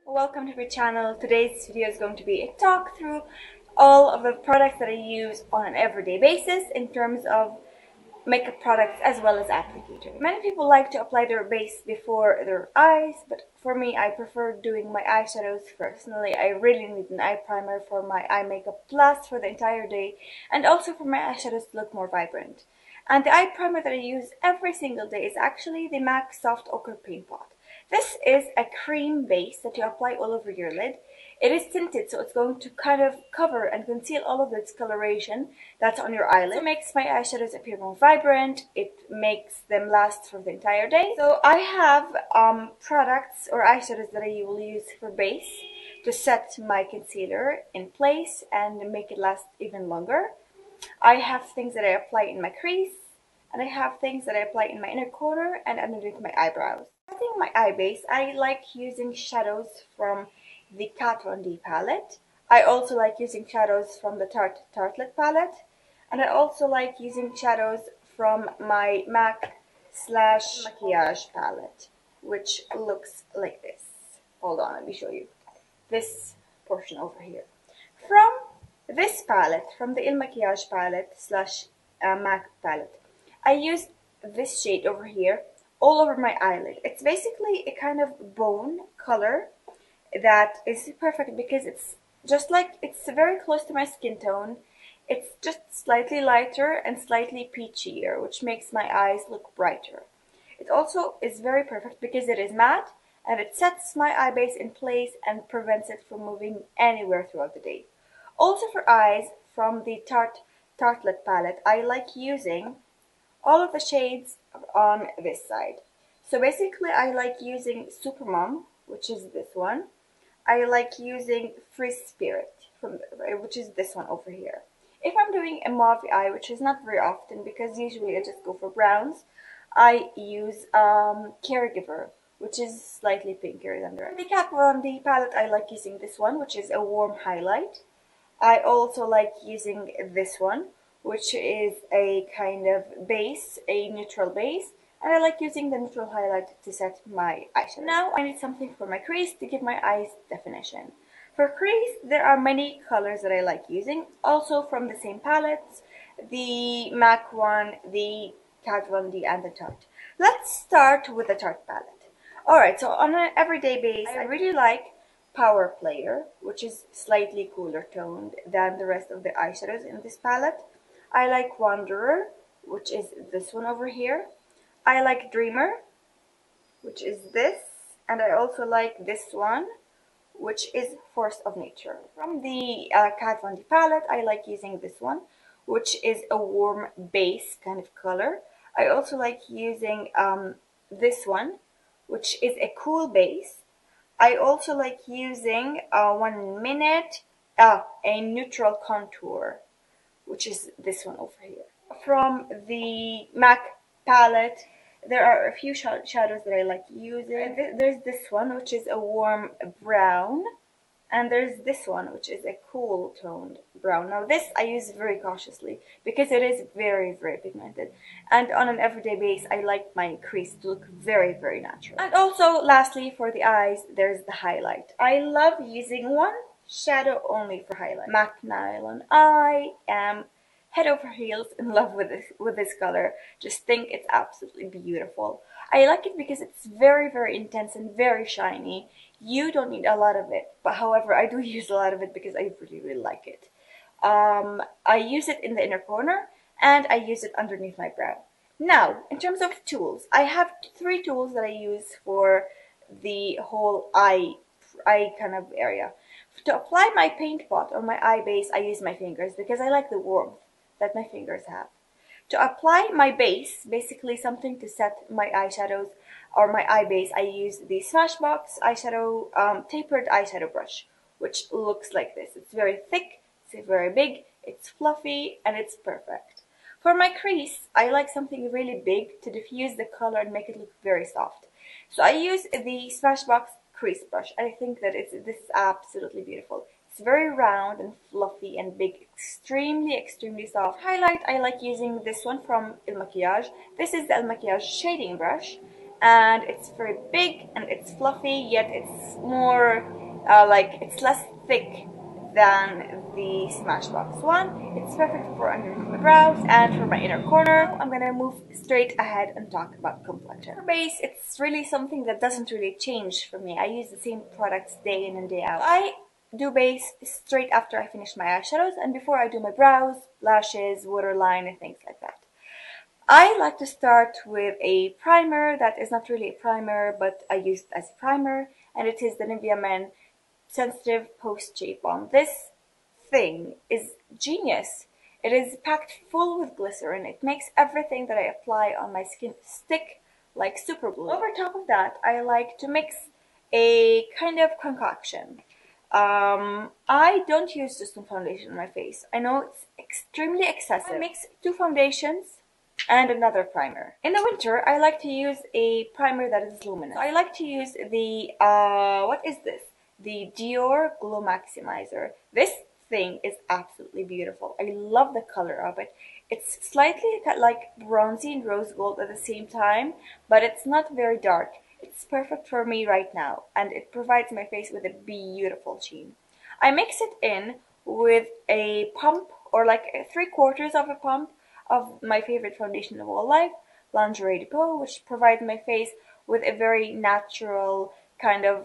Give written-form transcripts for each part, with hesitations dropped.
Welcome to my channel. Today's video is going to be a talk through all of the products that I use on an everyday basis in terms of makeup products as well as applicators. Many people like to apply their base before their eyes, but for me I prefer doing my eyeshadows personally. I really need an eye primer for my eye makeup to last for the entire day and also for my eyeshadows to look more vibrant. And the eye primer that I use every single day is actually the MAC Soft Ochre Paint Pot. This is a cream base that you apply all over your lid. It is tinted, so it's going to kind of cover and conceal all of the discoloration that's on your eyelid. It makes my eyeshadows appear more vibrant. It makes them last for the entire day. So I have products or eyeshadows that I will use for base to set my concealer in place and make it last even longer. I have things that I apply in my crease, and I have things that I apply in my inner corner and underneath my eyebrows. Setting my eye base, I like using shadows from the Kat Von D palette. I also like using shadows from the Tartelette palette, and I also like using shadows from my MAC / Makiage palette, which looks like this. Hold on, let me show you. This portion over here. From this palette, from the Il Makiage palette / MAC palette, I use this shade over here all over my eyelid. It's basically a kind of bone color that is perfect because it's just like, it's very close to my skin tone. It's just slightly lighter and slightly peachier, which makes my eyes look brighter. It also is very perfect because it is matte and it sets my eye base in place and prevents it from moving anywhere throughout the day. Also for eyes, from the Tartelette palette, I like using all of the shades on this side. So basically I like using Supermom, which is this one. I like using Free Spirit, which is this one over here. If I'm doing a mauve eye, which is not very often because usually I just go for browns, I use Caregiver, which is slightly pinker than the rest. The Kat Von D palette, I like using this one, which is a warm highlight. I also like using this one, which is a kind of base, a neutral base, and I like using the neutral highlight to set my eyeshadow. Now I need something for my crease to give my eyes definition. For crease, there are many colors that I like using, also from the same palettes, the MAC one, the Kat Von D, and the Tarte. Let's start with the Tarte palette. Alright, so on an everyday base, I really like Power Player, which is slightly cooler toned than the rest of the eyeshadows in this palette. I like Wanderer, which is this one over here. I like Dreamer, which is this. And I also like this one, which is Force of Nature. From the Kat Von D palette, I like using this one, which is a warm base kind of color. I also like using this one, which is a cool base. I also like using 1 Minute, a neutral contour, which is this one over here. From the MAC palette, there are a few shadows that I like using. There's this one, which is a warm brown, and there's this one, which is a cool toned brown. Now this I use very cautiously because it is very, very pigmented. And on an everyday base, I like my crease to look very, very natural. And also, lastly, for the eyes, there's the highlight. I love using one shadow only for highlight. MAC Nylon. I am head over heels in love with this color. Just think it's absolutely beautiful. I like it because it's very, very intense and very shiny. You don't need a lot of it, but however, I do use a lot of it because I really, really like it. I use it in the inner corner and I use it underneath my brow. Now, in terms of tools, I have 3 tools that I use for the whole eye kind of area. To apply my paint pot or my eye base, I use my fingers because I like the warmth that my fingers have. To apply my base, basically something to set my eyeshadows or my eye base, I use the Smashbox eyeshadow tapered eyeshadow brush, which looks like this. It's very thick, it's very big, it's fluffy, and it's perfect. For my crease, I like something really big to diffuse the color and make it look very soft. So I use the Smashbox crease brush. I think that this is absolutely beautiful. It's very round and fluffy and big, extremely, extremely soft. Highlight, I like using this one from Il Makiage. This is the Il Makiage shading brush. and it's very big and it's fluffy, yet it's more it's less thick than the Smashbox one. It's perfect for underneath my brows and for my inner corner. I'm gonna move straight ahead and talk about complexion. For base, it's really something that doesn't really change for me. I use the same products day in and day out. I do base straight after I finish my eyeshadows and before I do my brows, lashes, waterline, and things like that. I like to start with a primer that is not really a primer, but I use it as a primer, and it is the Nivea Men Sensitive Post-Shave Balm. This thing is genius. It is packed full with glycerin. It makes everything that I apply on my skin stick like super glue. Over top of that, I like to mix a kind of concoction. I don't use just one foundation on my face. I know it's extremely excessive. I mix 2 foundations and another primer. In the winter, I like to use a primer that is luminous. I like to use the, what is this? The Dior Glow Maximizer. This thing is absolutely beautiful. I love the color of it. It's slightly like bronzy and rose gold at the same time, but it's not very dark. It's perfect for me right now, and it provides my face with a beautiful sheen. I mix it in with a pump, or like 3/4 of a pump, of my favorite foundation of all life, Lingerie PEau, which provides my face with a very natural kind of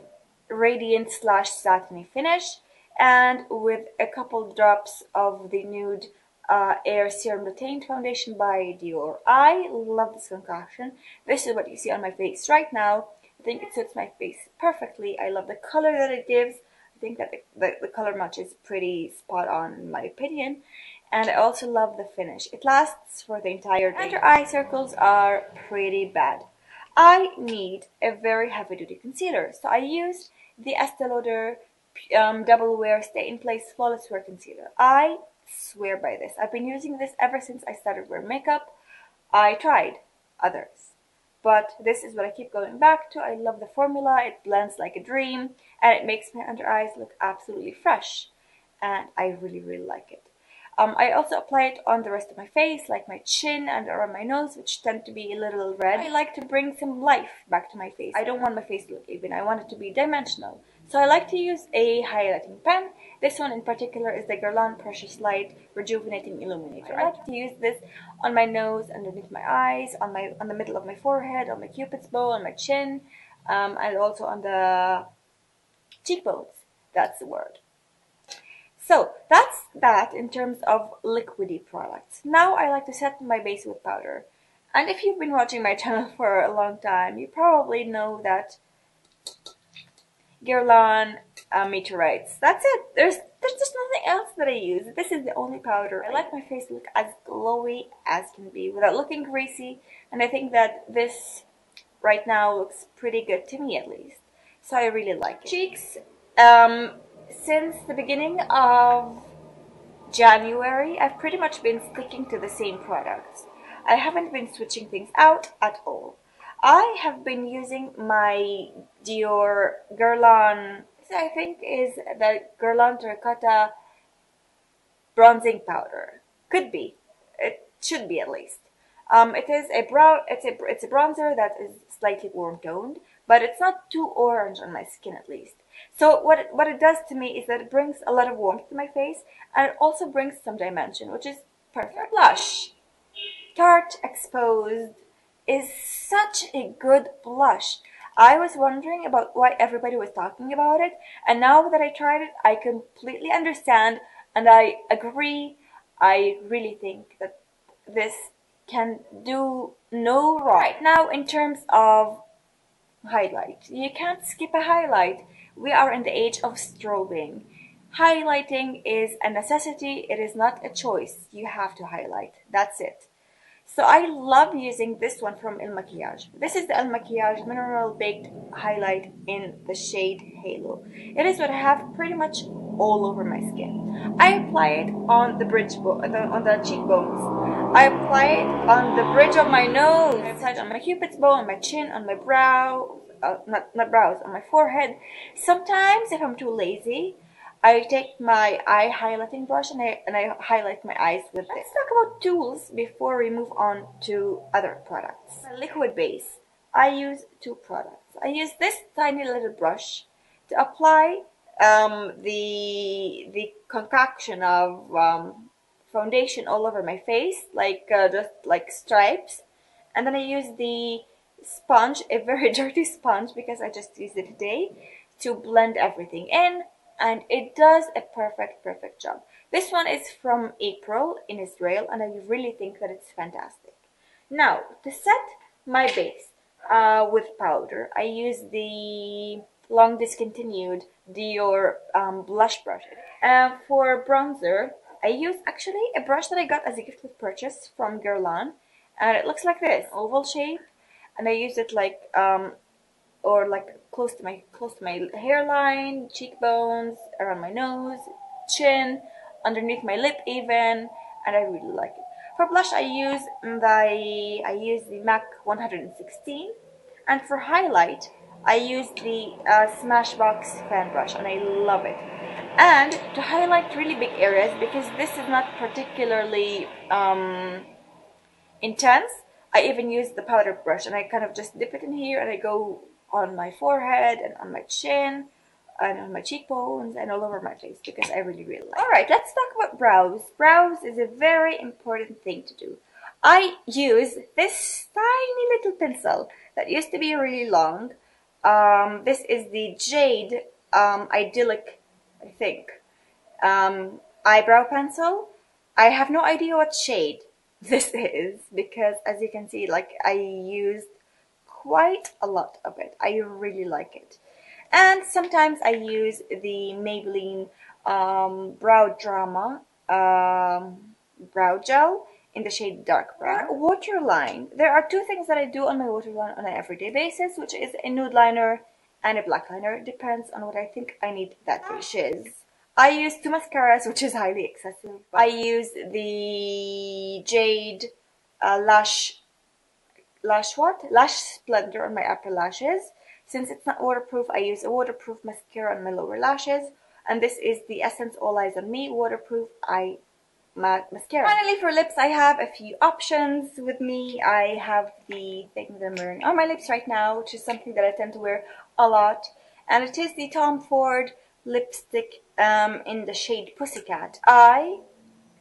radiant / satiny finish, and with a couple drops of the Nude Air Serum Retained Foundation by Dior. I love this concoction. This is what you see on my face right now. I think it suits my face perfectly. I love the color that it gives. I think that the color match is pretty spot on in my opinion. And I also love the finish. It lasts for the entire day. Under eye circles are pretty bad. I need a very heavy duty concealer. So I used the Estee Lauder Double Wear Stay in Place Flawless Wear Concealer. I swear by this. I've been using this ever since I started wearing makeup. I tried others, but this is what I keep going back to. I love the formula. It blends like a dream, and it makes my under eyes look absolutely fresh, and I really, really like it. I also apply it on the rest of my face, like my chin and around my nose, which tend to be a little red. I like to bring some life back to my face. I don't want my face to look even. I want it to be dimensional. So I like to use a highlighting pen. This one in particular is the Guerlain Precious Light Rejuvenating Illuminator. I like to use this on my nose, underneath my eyes, on the middle of my forehead, on my cupid's bow, on my chin, and also on the cheekbones. That's the word. So that's that in terms of liquidy products. Now I like to set my base with powder. And if you've been watching my channel for a long time, you probably know that Guerlain Meteorites. That's it. There's just nothing else that I use. This is the only powder. I like my face to look as glowy as can be without looking greasy. And I think that this right now looks pretty good to me at least. So I really like it. Cheeks. Since the beginning of January, I've pretty much been sticking to the same products. I haven't been switching things out at all. I have been using my Dior Guerlain, I think is the Guerlain Terracotte bronzing powder. Could be. It should be at least. It is it's a bronzer that is slightly warm toned, but it's not too orange on my skin at least. So what it does to me is that it brings a lot of warmth to my face, and it also brings some dimension, which is perfect. Blush. Tarte Exposed is such a good blush. I was wondering about why everybody was talking about it, and now that I tried it, I completely understand, and I agree. I really think that this can do no wrong. Right now, in terms of highlight, you can't skip a highlight. We are in the age of strobing. Highlighting is a necessity. It is not a choice. You have to highlight. That's it. So I love using this one from Il Makiage. This is the Il Makiage Mineral Baked Highlight in the shade Halo. It is what I have pretty much all over my skin. I apply it on the on the cheekbones. I apply it on the bridge of my nose. I apply it on my cupid's bow, on my chin, on my brow, not brows, on my forehead. Sometimes, if I'm too lazy, I take my eye highlighting brush and I highlight my eyes with this. Let's talk about tools before we move on to other products. A liquid base. I use two products. I use this tiny little brush to apply the concoction of foundation all over my face, like just like stripes. And then I use the sponge, a very dirty sponge because I just used it today, to blend everything in, and it does a perfect job. This one is from April in Israel, and I really think that it's fantastic. Now, to set my base with powder, I use the long discontinued Dior blush brush. For bronzer, I use actually a brush that I got as a gift with purchase from Guerlain, and it looks like this, oval shape, and I use it like or like close to my hairline, cheekbones, around my nose, chin, underneath my lip even, and I really like it. For blush, I use the MAC 116, and for highlight, I use the Smashbox fan brush, and I love it. And to highlight really big areas, because this is not particularly intense, I even use the powder brush, and I kind of just dip it in here, and I go on my forehead and on my chin and on my cheekbones and all over my face because I really like it. Alright, let's talk about brows. Brows is a very important thing to do. I use this tiny little pencil that used to be really long. This is the Jade Idyllic, I think, eyebrow pencil. I have no idea what shade this is because, as you can see, like, I used quite a lot of it. I really like it. And sometimes I use the Maybelline Brow Drama brow gel in the shade dark brown. Waterline. There are two things that I do on my waterline on an everyday basis, which is a nude liner and a black liner. It depends on what I think I need that lashes. I use two mascaras, which is highly excessive. I use the Jade Lash Splendor on my upper lashes. Since it's not waterproof, I use a waterproof mascara on my lower lashes. And this is the Essence All Eyes on Me waterproof eye mascara. Finally, for lips, I have a few options with me. I have the thing that I'm wearing on my lips right now, which is something that I tend to wear a lot. And it is the Tom Ford lipstick in the shade Pussycat. I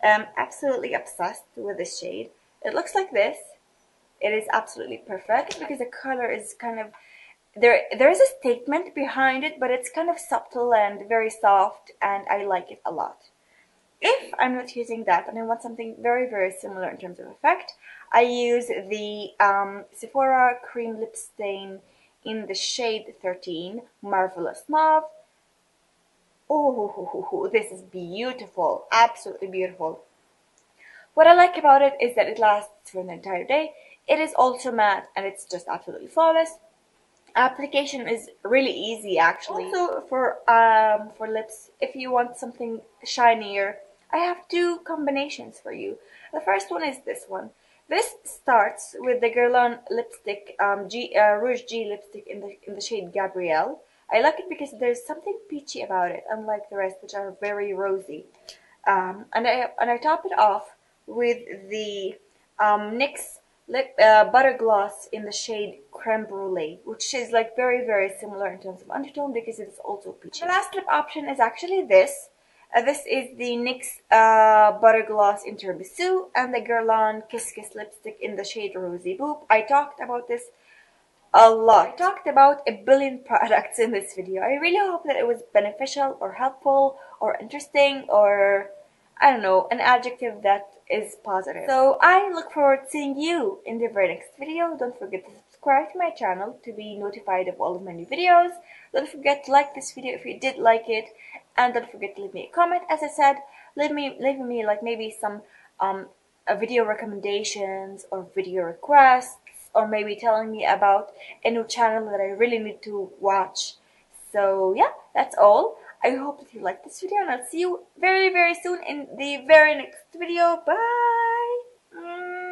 am absolutely obsessed with this shade. It looks like this. It is absolutely perfect because the color is kind of, there is a statement behind it, but it's kind of subtle and very soft, and I like it a lot. If I'm not using that and I want something very similar in terms of effect, I use the Sephora Cream Lip Stain in the shade 13, Marvelous Mauve. Oh, this is beautiful, absolutely beautiful. What I like about it is that it lasts for an entire day. It is also matte and it's just absolutely flawless. Application is really easy actually. Also for lips, if you want something shinier, I have two combinations for you. The first one is this one. This starts with the Guerlain lipstick, Rouge G lipstick in the shade Gabrielle. I like it because there's something peachy about it, unlike the rest, which are very rosy. And I top it off with the NYX butter gloss in the shade Creme Brulee, which is like very similar in terms of undertone because it is also peachy. The last lip option is actually this. This is the NYX butter gloss in Tiramisu and the Guerlain Kiss Kiss lipstick in the shade Rosy Boop. I talked about this a lot. I talked about a billion products in this video. I really hope that it was beneficial or helpful or interesting or, I don't know, an adjective that is positive. So I look forward to seeing you in the very next video. Don't forget to subscribe to my channel to be notified of all of my new videos. Don't forget to like this video if you did like it. And don't forget to leave me a comment. As I said, leave me like maybe some video recommendations or video requests, or maybe telling me about a new channel that I really need to watch. So yeah, that's all. I hope that you liked this video, and I'll see you very soon in the very next video. Bye!